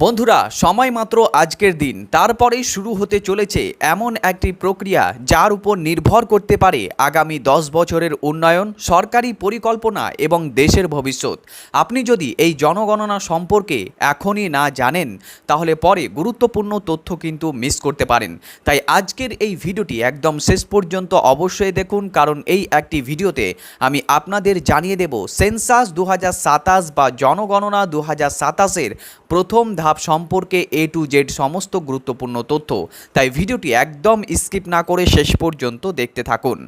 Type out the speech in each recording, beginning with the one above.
বন্ধুরা সময় মাত্র আজকের দিন তারপরেই শুরু হতে চলেছে এমন একটি প্রক্রিয়া যার উপর নির্ভর করতে পারে আগামী 10 বছরের উন্নয়ন, সরকারি পরিকল্পনা এবং দেশের ভবিষ্যৎ। আপনি যদি এই জনগণনা সম্পর্কে এখনই না জানেন তাহলে পরে গুরুত্বপূর্ণ তথ্য কিন্তু মিস করতে পারেন। তাই আজকের এই ভিডিওটি একদম শেষ পর্যন্ত অবশ্যই দেখুন, কারণ এই একটি ভিডিওতে আমি আপনাদের জানিয়ে দেব সেন্সাস 2027 বা জনগণনা 2027-এর প্রথম ধাপ সম্পর্কে A to Z সমস্ত গুরুত্বপূর্ণ তথ্য। তাই ভিডিওটি একদম স্কিপ না করে শেষ পর্যন্ত দেখতে থাকুন।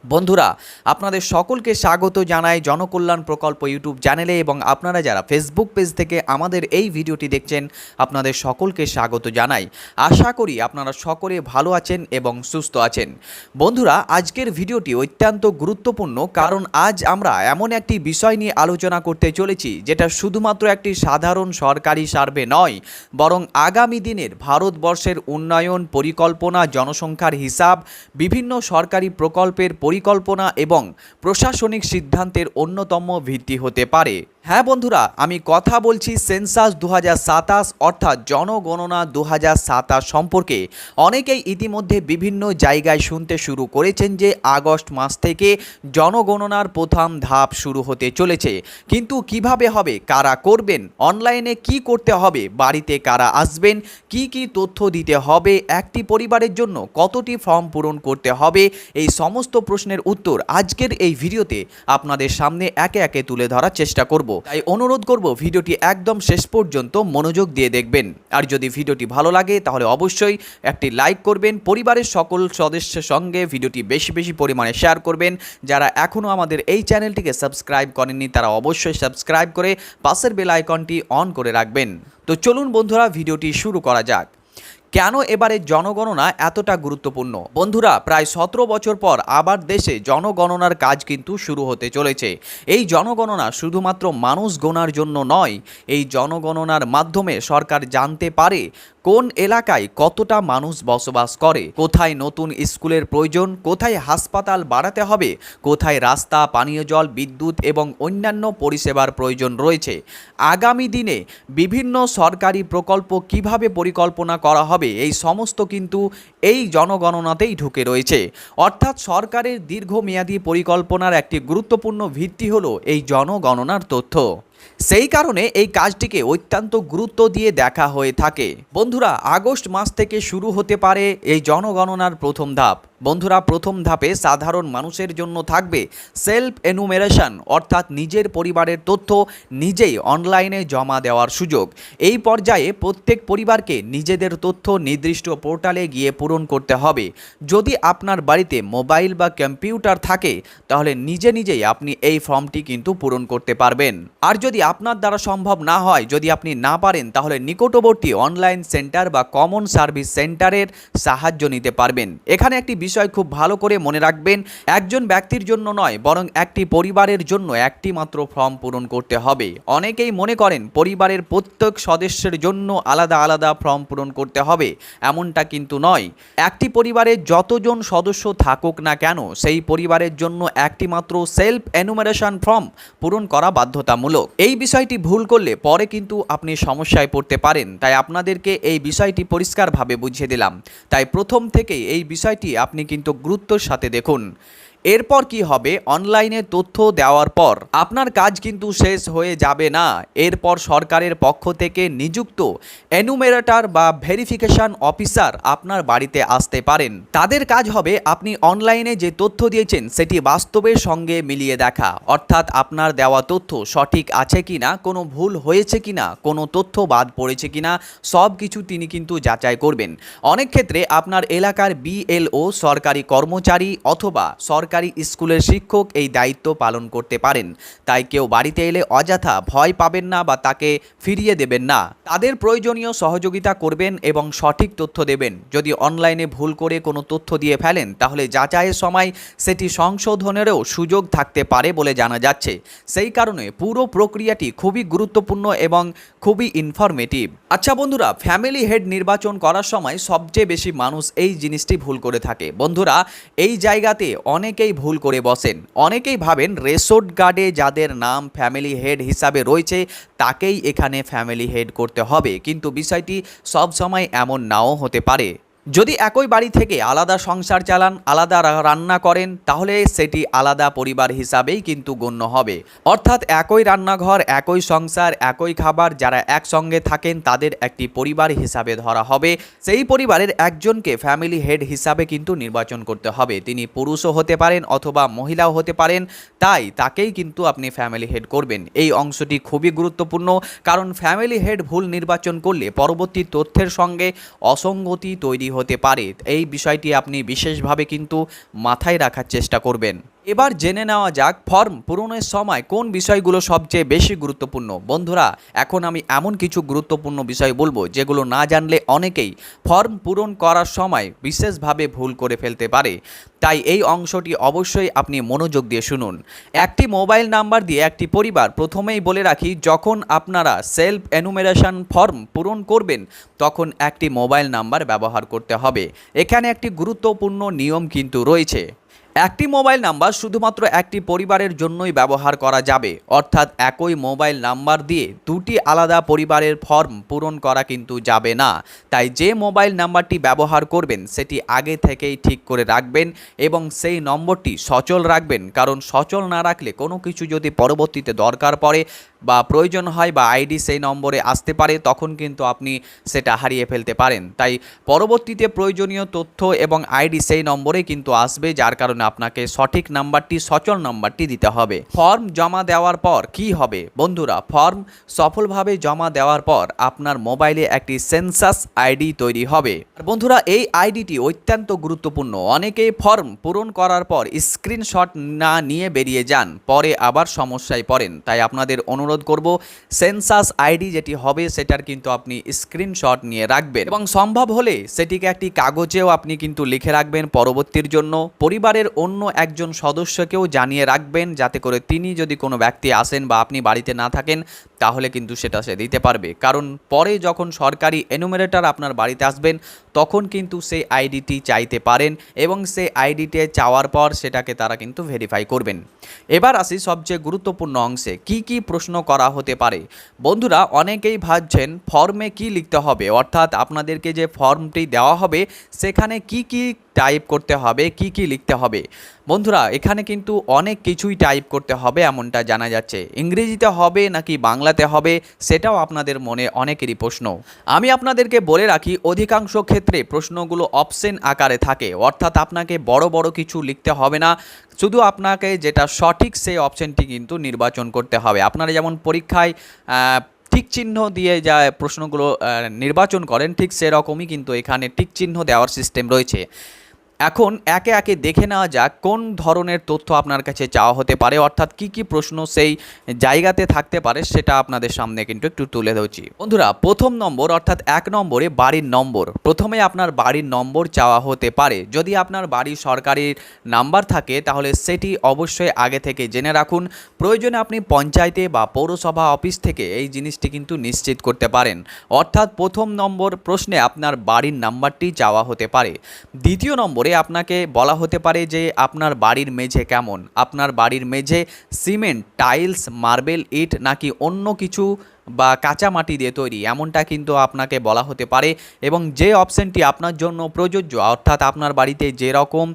বন্ধুরা, আপনাদের সকলকে স্বাগত জানাই জনকল্যাণ প্রকল্প ইউটিউব চ্যানেলে, এবং আপনারা যারা ফেসবুক পেজ থেকে আমাদের এই ভিডিওটি দেখছেন আপনাদের সকলকে স্বাগত জানাই। আশা করি আপনারা সকলে ভালো আছেন এবং সুস্থ আছেন। বন্ধুরা, আজকের ভিডিওটি অত্যন্ত গুরুত্বপূর্ণ, কারণ আজ আমরা এমন একটি বিষয় নিয়ে আলোচনা করতে চলেছি যেটা শুধুমাত্র একটি সাধারণ সরকারি সার্ভে নয়, বরং আগামী দিনের ভারতবর্ষের উন্নয়ন পরিকল্পনা, জনসংখ্যার হিসাব, বিভিন্ন সরকারি প্রকল্পের পরিকল্পনা এবং প্রশাসনিক সিদ্ধান্তের অন্যতম ভিত্তি হতে পারে। হ্যাঁ বন্ধুরা, আমি কথা বলছি সেন্সাস 2027 অর্থাৎ জনগণনা 2027 সম্পর্কে। অনেকেই ইতিমধ্যে বিভিন্ন জায়গায় শুনতে শুরু করেছেন যে আগস্ট মাস থেকে জনগণনার প্রথম ধাপ শুরু হতে চলেছে, কিন্তু কিভাবে হবে, কারা করবেন, অনলাইনে কি করতে হবে, বাড়িতে কারা আসবেন, কি কি তথ্য দিতে হবে, একটি পরিবারের জন্য কতটি ফর্ম পূরণ করতে হবে, এই সমস্ত প্রশ্নের উত্তর আজকের এই ভিডিওতে আপনাদের সামনে একে একে তুলে ধরার চেষ্টা করব। তাই অনুরোধ করব ভিডিওটি একদম শেষ পর্যন্ত মনোযোগ দিয়ে দেখবেন। আর যদি ভিডিওটি ভালো লাগে তাহলে অবশ্যই একটি লাইক করবেন, পরিবারের সকল সদস্যের সঙ্গে ভিডিওটি বেশি বেশি পরিমাণে শেয়ার করবেন। যারা এখনও আমাদের এই চ্যানেলটিকে সাবস্ক্রাইব করেননি তারা অবশ্যই সাবস্ক্রাইব করে পাশের বেল আইকনটি অন করে রাখবেন। তো চলুন বন্ধুরা, ভিডিওটি শুরু করা যাক। কেন এবারে জনগণনা এতটা গুরুত্বপূর্ণ? বন্ধুরা, প্রায় 17 বছর পর আবার দেশে জনগণনার কাজ কিন্তু শুরু হতে চলেছে। এই জনগণনা শুধুমাত্র মানুষ গোনার জন্য নয়, এই জনগণনার মাধ্যমে সরকার জানতে পারে কোন এলাকায় কতটা মানুষ বসবাস করে, কোথায় নতুন স্কুলের প্রয়োজন, কোথায় হাসপাতাল বাড়াতে হবে, কোথায় রাস্তা, পানীয় জল, বিদ্যুৎ এবং অন্যান্য পরিষেবার প্রয়োজন রয়েছে। আগামী দিনে বিভিন্ন সরকারি প্রকল্প কিভাবে পরিকল্পনা করা হবে, এই সমস্ত কিন্তু এই জনগণনাতেই ঢুকে রয়েছে। অর্থাৎ সরকারের দীর্ঘমেয়াদী পরিকল্পনার একটি গুরুত্বপূর্ণ ভিত্তি হলো এই জনগণনার তথ্য। সেই কারণে এই কাজটিকে অত্যন্ত গুরুত্ব দিয়ে দেখা হয়ে থাকে। বন্ধুরা, আগস্ট মাস থেকে শুরু হতে পারে এই জনগণনার প্রথম ধাপ। বন্ধুরা, প্রথম ধাপে সাধারণ মানুষের জন্য থাকবে সেলফ এনুমেরেশন, অর্থাৎ নিজের পরিবারের তথ্য নিজেই অনলাইনে জমা দেওয়ার সুযোগ। এই পর্যায়ে প্রত্যেক পরিবারকে নিজেদের তথ্য নির্দিষ্ট পোর্টালে গিয়ে পূরণ করতে হবে। যদি আপনার বাড়িতে মোবাইল বা কম্পিউটার থাকে তাহলে নিজে নিজেই আপনি এই ফর্মটি কিন্তু পূরণ করতে পারবেন। আর যদি আপনার দ্বারা সম্ভব না হয়, যদি আপনি না পারেন, তাহলে নিকটবর্তী অনলাইন সেন্টার বা কমন সার্ভিস সেন্টারের সাহায্য নিতে পারবেন। এখানে একটি বিষয় খুব ভালো করে মনে রাখবেন, একজন ব্যক্তির জন্য নয় বরং একটি পরিবারের জন্য একটি মাত্র ফর্ম পূরণ করতে হবে। অনেকেই মনে করেন পরিবারের প্রত্যেক সদস্যের জন্য আলাদা আলাদা ফর্ম পূরণ করতে হবে, এমনটা কিন্তু নয়। একটি পরিবারের যতজন সদস্য থাকুক না কেন সেই পরিবারের জন্য একটি মাত্র সেলফ এনুমারেশন ফর্ম পূরণ করা বাধ্যতামূলক। এই বিষয়টি ভুল করলে পরে কিন্তু আপনি সমস্যায় পড়তে পারেন। তাই আপনাদেরকে এই বিষয়টি পরিষ্কারভাবে বুঝিয়ে দিলাম। তাই প্রথম থেকেই এই বিষয়টি আপনি কিন্তু গুরুত্বের সাথে দেখুন। এরপর কি হবে, অনলাইনে তথ্য দেওয়ার পর আপনার কাজ কিন্তু শেষ হয়ে যাবে না। এরপর সরকারের পক্ষ থেকে নিযুক্ত এনুমেরেটর বা ভেরিফিকেশন অফিসার আপনার বাড়িতে আসতে পারেন। তাদের কাজ হবে আপনি অনলাইনে যে তথ্য দিয়েছেন সেটি বাস্তবের সঙ্গে মিলিয়ে দেখা, অর্থাৎ আপনার দেওয়া তথ্য সঠিক আছে কিনা, কোনো ভুল হয়েছে কিনা, কোনো তথ্য বাদ পড়েছে কিনা, সব কিছু তিনি কিন্তু যাচাই করবেন। অনেক ক্ষেত্রে আপনার এলাকার BLO, সরকারি কর্মচারী অথবা সরকারি স্কুলের শিক্ষক এই দায়িত্ব পালন করতে পারেন। তাই কেউ বাড়িতে এলে অযথা ভয় পাবেন না বা তাকে ফিরিয়ে দেবেন না। তাদের প্রয়োজনীয় সহযোগিতা করবেন এবং সঠিক তথ্য দেবেন। যদি অনলাইনে ভুল করে কোনো তথ্য দিয়ে ফেলেন তাহলে যাচাইয়ের সময় সেটি সংশোধনেরও সুযোগ থাকতে পারে বলে জানা যাচ্ছে। সেই কারণে পুরো প্রক্রিয়াটি খুবই গুরুত্বপূর্ণ এবং খুবই ইনফরমেটিভ। আচ্ছা বন্ধুরা, ফ্যামিলি হেড নির্বাচন করার সময় সবচেয়ে বেশি মানুষ এই জিনিসটি ভুল করে থাকে। বন্ধুরা, এই জায়গাতে অনেকে অনেকেই ভুল করে বসেন। অনেকেই ভাবেন রেশন কার্ডে যাদের নাম ফ্যামিলি হেড হিসাবে রয়েছে তাকেই এখানে ফ্যামিলি হেড করতে হবে, কিন্তু বিষয়টি সবসময় এমন নাও হতে পারে। যদি একই বাড়ি থেকে আলাদা সংসার চালান, আলাদা রান্না করেন, তাহলে সেটি আলাদা পরিবার হিসাবেই কিন্তু গণ্য হবে। অর্থাৎ একই রান্নাঘর, একই সংসার, একই খাবার, যারা একসঙ্গে থাকেন তাদের একটি পরিবার হিসাবে ধরা হবে। সেই পরিবারের একজনকে ফ্যামিলি হেড হিসাবে কিন্তু নির্বাচন করতে হবে। তিনি পুরুষও হতে পারেন অথবা মহিলাও হতে পারেন, তাই তাকেই কিন্তু আপনি ফ্যামিলি হেড করবেন। এই অংশটি খুবই গুরুত্বপূর্ণ, কারণ ফ্যামিলি হেড ভুল নির্বাচন করলে পরবর্তী তথ্যের সঙ্গে অসঙ্গতি তৈরি হতে পারে। এই বিষয়টি আপনি বিশেষভাবে কিন্তু মাথায় রাখার চেষ্টা করবেন। এবার জেনে নেওয়া যাক ফর্ম পূরণের সময় কোন বিষয়গুলো সবচেয়ে বেশি গুরুত্বপূর্ণ। বন্ধুরা, এখন আমি এমন কিছু গুরুত্বপূর্ণ বিষয় বলবো যেগুলো না জানলে অনেকেই ফর্ম পূরণ করার সময় বিশেষভাবে ভুল করে ফেলতে পারে, তাই এই অংশটি অবশ্যই আপনি মনোযোগ দিয়ে শুনুন। একটি মোবাইল নাম্বার দিয়ে একটি পরিবার, প্রথমেই বলে রাখি, যখন আপনারা সেলফ এনুমেরেশন ফর্ম পূরণ করবেন তখন একটি মোবাইল নাম্বার ব্যবহার করতে হবে। এখানে একটি গুরুত্বপূর্ণ নিয়ম কিন্তু রয়েছে। একটি মোবাইল নাম্বার শুধুমাত্র একটি পরিবারের জন্যই ব্যবহার করা যাবে, অর্থাৎ একই মোবাইল নাম্বার দিয়ে দুটি আলাদা পরিবারের ফর্ম পূরণ করা কিন্তু যাবে না। তাই যে মোবাইল নাম্বারটি ব্যবহার করবেন সেটি আগে থেকেই ঠিক করে রাখবেন এবং সেই নম্বরটি সচল রাখবেন, কারণ সচল না রাখলে কোনো কিছু যদি পরবর্তীতে দরকার পড়ে বা প্রয়োজন হয় বা আইডি সেই নম্বরে আসতে পারে, তখন কিন্তু আপনি সেটা হারিয়ে ফেলতে পারেন। তাই পরবর্তীতে প্রয়োজনীয় তথ্য এবং আইডি সেই নম্বরে কিন্তু আসবে, যার কারণে আপনাকে সঠিক নাম্বারটি, সচল নাম্বারটি দিতে হবে। ফর্ম জমা দেওয়ার পর কি হবে বন্ধুরা? ফর্ম সফলভাবে জমা দেওয়ার পর আপনার মোবাইলে একটি সেন্সাস আইডি তৈরি হবে। বন্ধুরা, এই আইডিটি অত্যন্ত গুরুত্বপূর্ণ। অনেকেই ফর্ম পূরণ করার পর স্ক্রিনশট না নিয়ে বেরিয়ে যান, পরে আবার সমস্যায় পড়েন। তাই আপনাদের অনুরোধ করব, সেন্সাস আইডি যেটি হবে সেটার কিন্তু আপনি স্ক্রিনশট নিয়ে রাখবেন এবং সম্ভব হলে সেটিকে একটি কাগজেও আপনি কিন্তু লিখে রাখবেন পরবর্তীর জন্য। পরিবারের অন্য একজন সদস্যকেও জানিয়ে রাখবেন, যাতে করে তিনি যদি কোনো ব্যক্তি আসেন বা আপনি বাড়িতে না থাকেন তাহলে কিন্তু সেটা সে দিতে পারবে। কারণ পরে যখন সরকারি এনুমেরেটর আপনার বাড়িতে আসবেন তখন কিন্তু সেই আইডিটি চাইতে পারেন এবং সেই আইডিটি চাওয়ার পর সেটাকে তারা কিন্তু ভেরিফাই করবেন। এবার আসি সবচেয়ে গুরুত্বপূর্ণ অংশে, কি কি প্রশ্ন করা হতে পারে। বন্ধুরা, অনেকেই ভাবছেন ফর্মে কি লিখতে হবে, অর্থাৎ আপনাদেরকে যে ফর্মটি দেওয়া হবে সেখানে কি কি টাইপ করতে হবে, কি কি লিখতে হবে। বন্ধুরা, এখানে কিন্তু অনেক কিছুই টাইপ করতে হবে এমনটা জানা যাচ্ছে। ইংরেজিতে হবে নাকি বাংলাতে হবে সেটাও আপনাদের মনে অনেকেরই প্রশ্ন। আমি আপনাদেরকে বলে রাখি, অধিকাংশ ক্ষেত্রে প্রশ্নগুলো অপশন আকারে থাকে, অর্থাৎ আপনাকে বড় বড় কিছু লিখতে হবে না, শুধু আপনাকে যেটা সঠিক সেই অপশনটি কিন্তু নির্বাচন করতে হবে। আপনারা যেমন পরীক্ষায় টিক চিহ্ন দিয়ে যা প্রশ্নগুলো নির্বাচন করেন, ঠিক সেরকমই কিন্তু এখানে টিক চিহ্ন দেওয়ার সিস্টেম রয়েছে। এখন একে একে দেখে নেওয়া যাক কোন ধরনের তথ্য আপনার কাছে চাওয়া হতে পারে, অর্থাৎ কি কি প্রশ্ন সেই জায়গাতে থাকতে পারে সেটা আপনাদের সামনে কিন্তু একটু তুলে ধরছি। বন্ধুরা, প্রথম নম্বর অর্থাৎ 1 নম্বরে বাড়ির নম্বর। প্রথমে আপনার বাড়ির নম্বর চাওয়া হতে পারে। যদি আপনার বাড়ি সরকারি নাম্বার থাকে তাহলে সেটি অবশ্যই আগে থেকে জেনে রাখুন। প্রয়োজনে আপনি পঞ্চায়েতে বা পৌরসভা অফিস থেকে এই জিনিসটি কিন্তু নিশ্চিত করতে পারেন। অর্থাৎ প্রথম নম্বর প্রশ্নে আপনার বাড়ির নাম্বারটি চাওয়া হতে পারে। দ্বিতীয় নম্বরে আপনাকে বলা হতে পারে যে আপনার বাড়ির মেঝে কেমন, আপনার বাড়ির মেঝে সিমেন্ট, টাইলস, মার্বেল, ইট নাকি অন্য কিছু বা কাঁচা মাটি দিয়ে তৈরি, এমনটা কিন্তু আপনাকে বলা হতে পারে এবং যে অপশনটি আপনার জন্য প্রযোজ্য, অর্থাৎ আপনার বাড়িতে যেরকম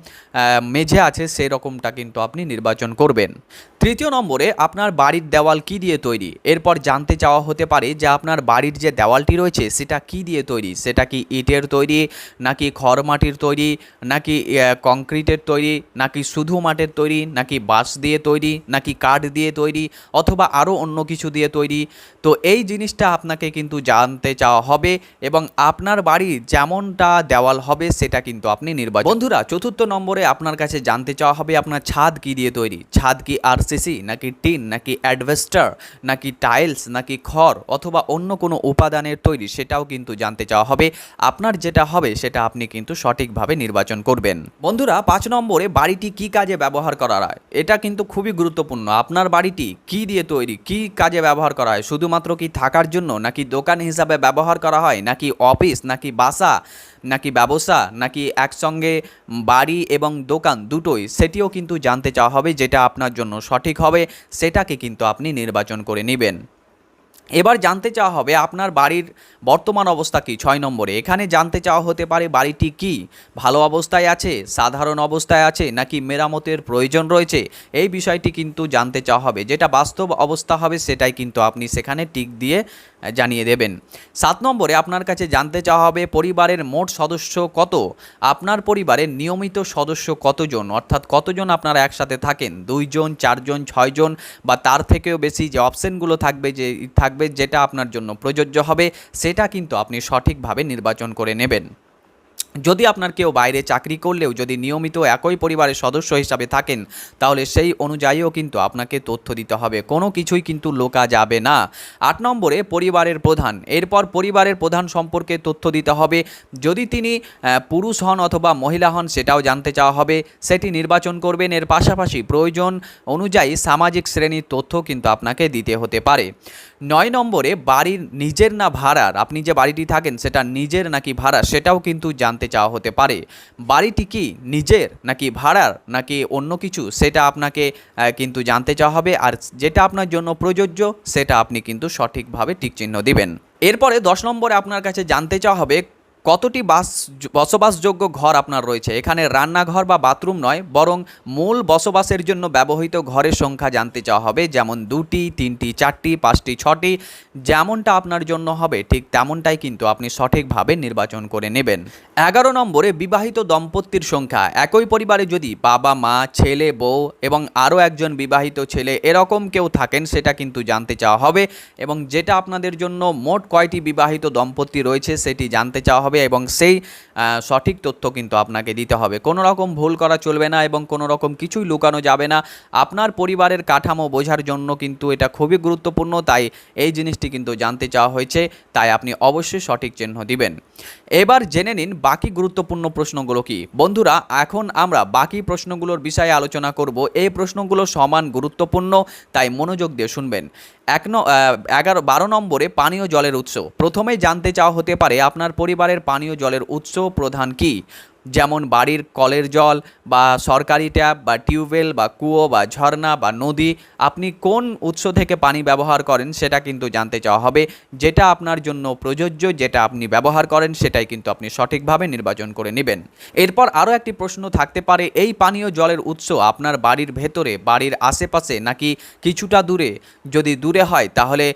মেঝে আছে সেই রকমটা কিন্তু আপনি নির্বাচন করবেন। তৃতীয় নম্বরে আপনার বাড়ির দেওয়াল কি দিয়ে তৈরি। এরপর জানতে চাওয়া হতে পারে যে আপনার বাড়ির যে দেওয়ালটি রয়েছে সেটা কি দিয়ে তৈরি, সেটা কি ইটের তৈরি নাকি খড় মাটির তৈরি নাকি কংক্রিটের তৈরি নাকি শুধু মাটির তৈরি নাকি বাঁশ দিয়ে তৈরি নাকি কাঠ দিয়ে তৈরি অথবা আরও অন্য কিছু দিয়ে তৈরি। তো এই জিনিসটা আপনাকে কিন্তু জানতে চাওয়া হবে এবং আপনার বাড়ির যেমনটা দেওয়াল হবে সেটা কিন্তু আপনি নির্বাচন। বন্ধুরা, চতুর্থ নম্বরে আপনার কাছে জানতে চাওয়া হবে আপনার ছাদ কি দিয়ে তৈরি। ছাদ কি আরসিসি নাকি টিন নাকি অ্যাডভেস্টার নাকি টাইলস নাকি খড় অথবা অন্য কোনো উপাদানের তৈরি, সেটাও কিন্তু জানতে চাওয়া হবে। আপনার যেটা হবে সেটা আপনি কিন্তু সঠিকভাবে নির্বাচন করবেন। বন্ধুরা, 5 নম্বরে বাড়িটি কি কাজে ব্যবহার করা হয়। এটা কিন্তু খুবই গুরুত্বপূর্ণ। আপনার বাড়িটি কি দিয়ে তৈরি, কি কাজে ব্যবহার করা হয়, শুধুমাত্র শুধুমাত্র কি থাকার জন্য, নাকি দোকান হিসাবে ব্যবহার করা হয়, নাকি অফিস, নাকি বাসা, নাকি ব্যবসা, নাকি একসঙ্গে বাড়ি এবং দোকান দুটোই, সেটিও কিন্তু জানতে চাওয়া হবে। যেটা আপনার জন্য সঠিক হবে সেটাকে কিন্তু আপনি নির্বাচন করে নেবেন। এবার জানতে চাওয়া হবে আপনার বাড়ির বর্তমান অবস্থা কী। 6 নম্বরে এখানে জানতে চাওয়া হতে পারে বাড়িটি কি ভালো অবস্থায় আছে, সাধারণ অবস্থায় আছে, নাকি মেরামতের প্রয়োজন রয়েছে। এই বিষয়টি কিন্তু জানতে চাওয়া হবে। যেটা বাস্তব অবস্থা হবে সেটাই কিন্তু আপনি সেখানে টিক দিয়ে জানিয়ে দেবেন। 7 নম্বরে আপনার কাছে জানতে চাওয়া হবে পরিবারের মোট সদস্য কত। আপনার পরিবারের নিয়মিত সদস্য কতজন, অর্থাৎ কতজন আপনারা একসাথে থাকেন, 2 জন, 4 জন, 6 জন বা তার থেকেও বেশি। যে অপশানগুলো থাকবে যেটা আপনার জন্য প্রযোজ্য হবে সেটা কিন্তু আপনি সঠিকভাবে নির্বাচন করে নেবেন। যদি আপনার কেউ বাইরে চাকরি করলেও যদি নিয়মিত একই পরিবারের সদস্য হিসাবে থাকেন তাহলে সেই অনুযায়ীও কিন্তু আপনাকে তথ্য দিতে হবে, কোনো কিছুই কিন্তু লোকা যাবে না। 8 নম্বরে পরিবারের প্রধান, এরপর পরিবারের প্রধান সম্পর্কে তথ্য দিতে হবে। যদি তিনি পুরুষ হন অথবা মহিলা হন সেটাও জানতে চাওয়া হবে, সেটি নির্বাচন করবেন। এর পাশাপাশি প্রয়োজন অনুযায়ী সামাজিক শ্রেণীর তথ্য কিন্তু আপনাকে দিতে হতে পারে। 9 নম্বরে বাড়ির নিজের না ভাড়ার, আপনি যে বাড়িটি থাকেন সেটা নিজের নাকি ভাড়া সেটাও কিন্তু জানতে চাওয়া হতে পারে। বাড়িটি কি নিজের নাকি ভাড়ার নাকি অন্য কিছু সেটা আপনাকে কিন্তু জানতে চাওয়া হবে। আর যেটা আপনার জন্য প্রযোজ্য সেটা আপনি কিন্তু সঠিকভাবে টিকচিহ্ন দিবেন। এরপরে 10 নম্বরে আপনার কাছে জানতে চাওয়া হবে কতটি বসবাসযোগ্য ঘর আপনার রয়েছে। এখানে রান্নাঘর বা বাথরুম নয়, বরং মূল বসবাসের জন্য ব্যবহৃত ঘরের সংখ্যা জানতে চাওয়া হবে। যেমন 2টি, 3টি, 4টি, 5টি, 6টি, যেমনটা আপনার জন্য হবে ঠিক তেমনটাই কিন্তু আপনি সঠিকভাবে নির্বাচন করে নেবেন। 11 নম্বরে বিবাহিত দম্পতির সংখ্যা, একই পরিবারে যদি বাবা, মা, ছেলে, বউ এবং আরও একজন বিবাহিত ছেলে এরকম কেউ থাকেন সেটা কিন্তু জানতে চাওয়া হবে। এবং যেটা আপনাদের জন্য মোট কয়টি বিবাহিত দম্পতি রয়েছে সেটি জানতে চাওয়া হবে এবং সেই সঠিক তথ্য কিন্তু আপনাকে দিতে হবে। কোনো রকম ভুল করা চলবে না এবং কোনো রকম কিছুই লুকানো যাবে না। আপনার পরিবারের কাঠামো বোঝার জন্য কিন্তু এটা খুবই গুরুত্বপূর্ণ, তাই এই জিনিসটি কিন্তু জানতে চাওয়া হয়েছে, তাই আপনি অবশ্যই সঠিক চিহ্ন দিবেন। এবার জেনে নিন বাকি গুরুত্বপূর্ণ প্রশ্নগুলো কি। বন্ধুরা, এখন আমরা বাকি প্রশ্নগুলোর বিষয়ে আলোচনা করব। এই প্রশ্নগুলো সমান গুরুত্বপূর্ণ, তাই মনোযোগ দিয়ে শুনবেন। 12 নম্বরে পানীয় জলের উৎস, প্রথমেই জানতে চাওয়া হতে পারে আপনার পরিবারের পানীয় জলের উৎস প্রধান কি। যেমন বাড়ির কলের জল বা সরকারি ট্যাপ বা টিউবওয়েল বা কুয়ো বা ঝর্ণা বা নদী, আপনি কোন উৎস থেকে পানি ব্যবহার করেন সেটা কিন্তু জানতে চাওয়া হবে। যেটা আপনার জন্য প্রযোজ্য, যেটা আপনি ব্যবহার করেন সেটাই কিন্তু আপনি সঠিকভাবে নির্বাচন করে নেবেন। এরপর আরও একটি প্রশ্ন থাকতে পারে, এই পানীয় জলের উৎস আপনার বাড়ির ভেতরে, বাড়ির আশেপাশে নাকি কিছুটা দূরে। যদি দূরে হয় তাহলে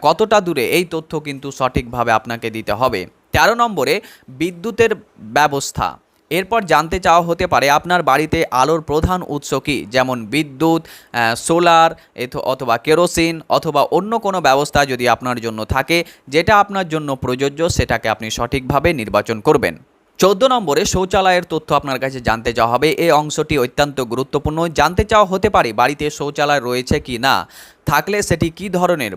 কতটা দূরে, এই তথ্য কিন্তু সঠিকভাবে আপনাকে দিতে হবে। 13 নম্বরে বিদ্যুতের ব্যবস্থা, এরপর জানতে চাওয়া হতে পারে আপনার বাড়িতে আলোর প্রধান উৎস কী। যেমন বিদ্যুৎ, সোলার অথবা কেরোসিন অথবা অন্য কোনো ব্যবস্থা যদি আপনার জন্য থাকে যেটা আপনার জন্য প্রযোজ্য সেটাকে আপনি সঠিকভাবে নির্বাচন করবেন। 14 নম্বরে শৌচালয়ের তথ্য আপনার কাছে জানতে চাওয়া হবে। এই অংশটি অত্যন্ত গুরুত্বপূর্ণ। জানতে চাওয়া হতে পারে বাড়িতে শৌচালয় রয়েছে কি না, থাকলে সেটি কী ধরনের,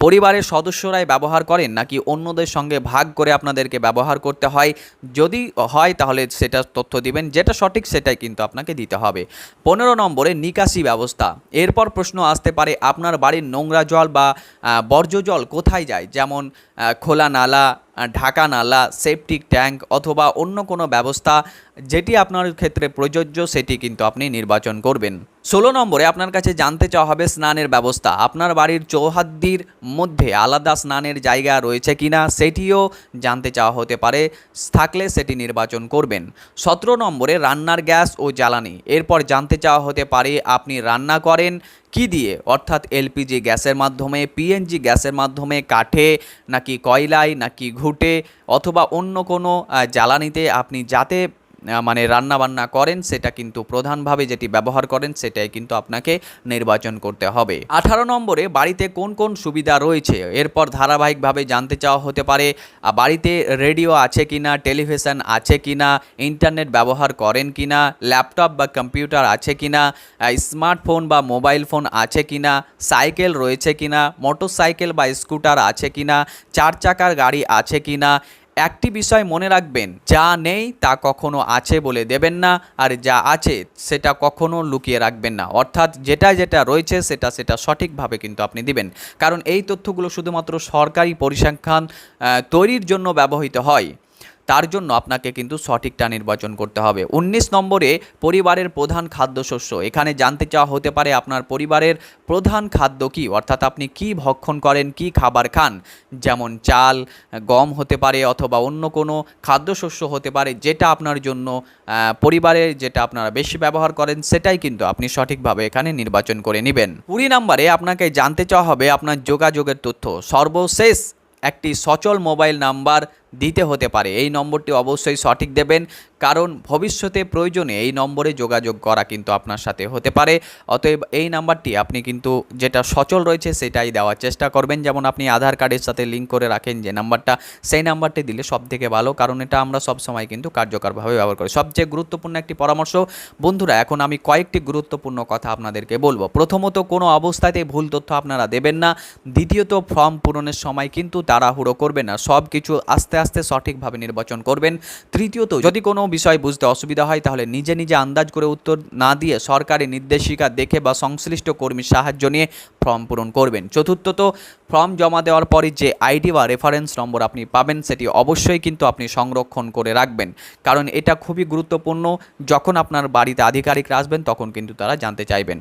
পরিবারের সদস্যরাই ব্যবহার করেন নাকি অন্যদের সঙ্গে ভাগ করে আপনাদেরকে ব্যবহার করতে হয়। যদি হয় তাহলে সেটা তথ্য দিবেন, যেটা সঠিক সেটাই কিন্তু আপনাকে দিতে হবে। 15 নম্বরে নিকাশি ব্যবস্থা, এরপর প্রশ্ন আসতে পারে আপনার বাড়ির নোংরা জল বা বর্জ্য জল কোথায় যায়। যেমন খোলা নালা, ঢাকা নালা, সেপটিক ট্যাঙ্ক অথবা অন্য কোনো ব্যবস্থা যেটি আপনার ক্ষেত্রে প্রযোজ্য সেটি কিন্তু আপনি নির্বাচন করবেন। 16 নম্বরে আপনার কাছে জানতে চাওয়া হবে স্নানের ব্যবস্থা, আপনার বাড়ির চৌহাদ্দির মধ্যে আলাদা স্নানের জায়গা রয়েছে কিনা সেটিও জানতে চাওয়া হতে পারে, থাকলে সেটি নির্বাচন করবেন। 17 নম্বরে রান্নার গ্যাস ও জ্বালানি, এরপর জানতে চাওয়া হতে পারে আপনি রান্না করেন কি দিয়ে, অর্থাৎ এলপিজি গ্যাসের মাধ্যমে, পিএনজি গ্যাসের মাধ্যমে, কাঠে নাকি কয়লায় নাকি ঘুঁটে অথবা অন্য কোনো জ্বালানিতে আপনি যাতে রান্নাবান্না করেন সেটা কিন্তু প্রধানভাবে যেটি ব্যবহার করেন সেটাই কিন্তু আপনাকে নির্বাচন করতে হবে। 18 নম্বরে বাড়িতে কোন কোন সুবিধা রয়েছে, এরপর ধারাবাহিকভাবে জানতে চাওয়া হতে পারে বাড়িতে রেডিও আছে কিনা, টেলিভিশন আছে কিনা, ইন্টারনেট ব্যবহার করেন কিনা, ল্যাপটপ বা কম্পিউটার আছে কিনা, স্মার্টফোন বা মোবাইল ফোন আছে কিনা, সাইকেল রয়েছে কিনা, মোটরসাইকেল বা স্কুটার আছে কিনা, 4 চাকার গাড়ি আছে কিনা, একটি বিষয় মনে রাখবেন, যা নেই তা কখনো আছে বলে দেবেন না, আর যা আছে সেটা কখনো লুকিয়ে রাখবেন না। অর্থাৎ যেটা যেটা রয়েছে সেটা সঠিকভাবে কিন্তু আপনি দিবেন, কারণ এই তথ্যগুলো শুধুমাত্র সরকারি পরিসংখ্যান তৈরির জন্য ব্যবহৃত হয়। তার জন্য আপনাকে কিন্তু সঠিকটা নির্বাচন করতে হবে। 19 নম্বরে পরিবারের প্রধান খাদ্যশস্য। এখানে জানতে চাওয়া হতে পারে আপনার পরিবারের প্রধান খাদ্য কী, অর্থাৎ আপনি কি ভক্ষণ করেন, কি খাবার খান। যেমন চাল, গম হতে পারে, অথবা অন্য কোনো খাদ্যশস্য হতে পারে, যেটা আপনার জন্য পরিবারের যেটা আপনারা বেশি ব্যবহার করেন সেটাই কিন্তু আপনি সঠিকভাবে এখানে নির্বাচন করে নেবেন। 20 নম্বরে আপনাকে জানতে চাওয়া হবে আপনার যোগাযোগের তথ্য। সর্বশেষ একটি সচল মোবাইল নাম্বার দিতে হতে পারে, এই নম্বরটি অবশ্যই সঠিক দেবেন, কারণ ভবিষ্যতে প্রয়োজনে এই নম্বরে যোগাযোগ করা কিন্তু আপনার সাথে হতে পারে। অতএব এই নাম্বারটি আপনি কিন্তু যেটা সচল রয়েছে সেটাই দেওয়ার চেষ্টা করবেন। যেমন আপনি আধার কার্ডের সাথে লিঙ্ক করে রাখেন যে নাম্বারটা, সেই নাম্বারটি দিলে সবথেকে ভালো, কারণ এটা আমরা সবসময় কিন্তু কার্যকরভাবে ব্যবহার করি। সবচেয়ে গুরুত্বপূর্ণ একটি পরামর্শ বন্ধুরা, এখন আমি কয়েকটি গুরুত্বপূর্ণ কথা আপনাদেরকে বলবো। প্রথমত, কোনো অবস্থাতেই ভুল তথ্য আপনারা দেবেন না। দ্বিতীয়ত, ফর্ম পূরণের সময় কিন্তু তাড়াহুড়ো করবেন না, সব কিছু আস্তে আস্তে সঠিকভাবে নির্বাচন করবেন। তৃতীয়ত, যদি কোনো বিষয় বুঝতে অসুবিধা হয় তাহলে নিজে নিজে আন্দাজ করে উত্তর না দিয়ে সরকারি নির্দেশিকা দেখে বা সংশ্লিষ্ট কর্মীর সাহায্য নিয়ে ফর্ম পূরণ করবেন। চতুর্থত, ফর্ম জমা দেওয়ার পরে যে আইডি বা রেফারেন্স নম্বর আপনি পাবেন সেটি অবশ্যই কিন্তু আপনি সংরক্ষণ করে রাখবেন, কারণ এটা খুবই গুরুত্বপূর্ণ। যখন আপনার বাড়িতে আধিকারিকরা আসবেন তখন কিন্তু তারা জানতে চাইবেন।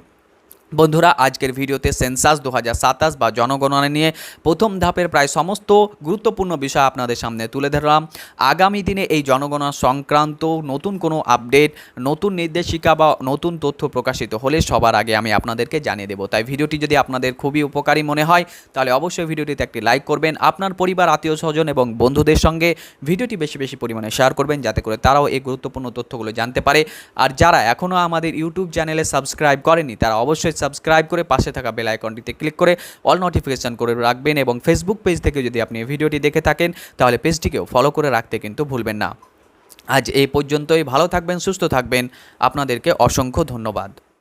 বন্ধুরা, আজকের ভিডিওতে সেন্সাস 2027 বা জনগণনা নিয়ে প্রথম ধাপের প্রায় সমস্ত গুরুত্বপূর্ণ বিষয় আপনাদের সামনে তুলে ধরলাম। আগামী দিনে এই জনগণনা সংক্রান্ত নতুন কোনো আপডেট, নতুন নির্দেশিকা বা নতুন তথ্য প্রকাশিত হলে সবার আগে আমি আপনাদেরকে জানিয়ে দেবো। তাই ভিডিওটি যদি আপনাদের খুবই উপকারী মনে হয় তাহলে অবশ্যই ভিডিওটিতে একটি লাইক করবেন। আপনার পরিবার, আত্মীয় স্বজন এবং বন্ধুদের সঙ্গে ভিডিওটি বেশি বেশি পরিমাণে শেয়ার করবেন, যাতে করে তারাও এই গুরুত্বপূর্ণ তথ্যগুলো জানতে পারে। আর যারা এখনও আমাদের ইউটিউব চ্যানেলে সাবস্ক্রাইব করেনি তারা অবশ্যই সাবস্ক্রাইব করে পাশে থাকা বেল আইকনটিতে ক্লিক করে অল নোটিফিকেশন করে রাখবেন, এবং ফেসবুক পেজ থেকে যদি আপনি ভিডিওটি দেখে থাকেন তাহলে পেজটিকেও ফলো করে রাখতে কিন্তু ভুলবেন না। আজ এই পর্যন্তই। ভালো থাকবেন, সুস্থ থাকবেন। আপনাদেরকে অসংখ্য ধন্যবাদ।